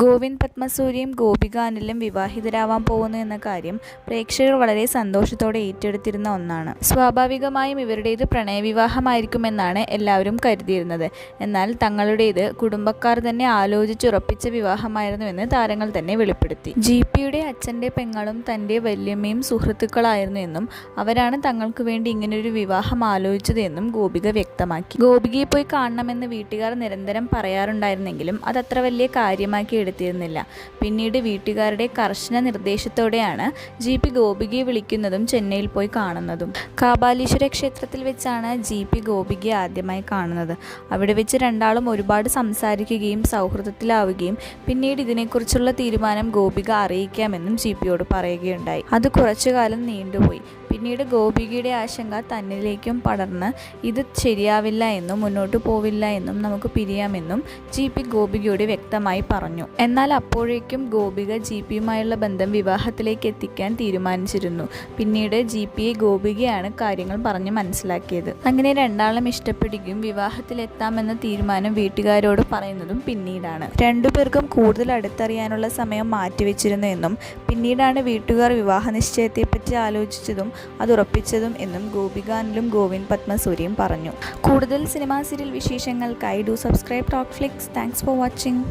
ഗോവിന്ദ് പത്മസൂര്യയും ഗോപിക അനിലും വിവാഹിതരാവാൻ പോകുന്നു എന്ന കാര്യം പ്രേക്ഷകർ വളരെ സന്തോഷത്തോടെ ഏറ്റെടുത്തിരുന്ന ഒന്നാണ്. സ്വാഭാവികമായും ഇവരുടേത് പ്രണയവിവാഹമായിരിക്കുമെന്നാണ് എല്ലാവരും കരുതിയിരുന്നത്. എന്നാൽ തങ്ങളുടേത് കുടുംബക്കാർ തന്നെ ആലോചിച്ചുറപ്പിച്ച വിവാഹമായിരുന്നുവെന്ന് താരങ്ങൾ തന്നെ വെളിപ്പെടുത്തി. ജിപിയുടെ അച്ഛൻ്റെ പെങ്ങളും തൻ്റെ വല്യമ്മയും സുഹൃത്തുക്കളായിരുന്നു എന്നും അവരാണ് തങ്ങൾക്ക് വേണ്ടി ഇങ്ങനൊരു വിവാഹം ആലോചിച്ചത് എന്നും ഗോപിക വ്യക്തമാക്കി. ഗോപികയെ പോയി കാണണമെന്ന് വീട്ടുകാർ നിരന്തരം പറയാറുണ്ടായിരുന്നെങ്കിലും അതത്ര വലിയ കാര്യമാക്കി എടുത്തിരുന്നില്ല. പിന്നീട് വീട്ടുകാരുടെ കർശന നിർദ്ദേശത്തോടെയാണ് ജിപി ഗോപികയെ വിളിക്കുന്നതും ചെന്നൈയിൽ പോയി കാണുന്നതും. കാപാലീശ്വര ക്ഷേത്രത്തിൽ വെച്ചാണ് ജിപി ഗോപികയെ ആദ്യമായി കാണുന്നത്. അവിടെ വെച്ച് രണ്ടാളും ഒരുപാട് സംസാരിക്കുകയും സൗഹൃദത്തിലാവുകയും പിന്നീട് ഇതിനെക്കുറിച്ചുള്ള തീരുമാനം ഗോപിക അറിയിക്കാമെന്നും ജിപിയോട് പറയുകയുണ്ടായി. അത് കുറച്ചുകാലം നീണ്ടുപോയി. പിന്നീട് ഗോപികയുടെ ആശങ്ക തന്നിലേക്കും പടർന്ന് ഇത് ശരിയാവില്ല എന്നും മുന്നോട്ട് പോവില്ല എന്നും നമുക്ക് പിരിയാമെന്നും ജിപി ഗോപികയോട് വ്യക്തമായി പറഞ്ഞു. എന്നാൽ അപ്പോഴേക്കും ഗോപിക ജിപിയുമായുള്ള ബന്ധം വിവാഹത്തിലേക്ക് എത്തിക്കാൻ തീരുമാനിച്ചിരുന്നു. പിന്നീട് ജിപിയെ ഗോപികയാണ് കാര്യങ്ങൾ പറഞ്ഞ് മനസ്സിലാക്കിയത്. അങ്ങനെ രണ്ടാളും ഇഷ്ടപ്പെടുകയും വിവാഹത്തിലെത്താമെന്ന തീരുമാനം വീട്ടുകാരോട് പറയുന്നതും പിന്നീടാണ്. രണ്ടുപേർക്കും കൂടുതൽ അടുത്തറിയാനുള്ള സമയം മാറ്റിവെച്ചിരുന്നു എന്നും പിന്നീടാണ് വീട്ടുകാർ വിവാഹ നിശ്ചയത്തെപ്പറ്റി ആലോചിച്ചതും അത് ഉറപ്പിച്ചതും എന്നും ഗോപിക അനിലും ഗോവിന്ദ് പത്മസൂര്യയും പറഞ്ഞു. കൂടുതൽ സിനിമാ സീരിയൽ വിശേഷങ്ങൾക്കായി do subscribe Talk Flix. Thanks for watching.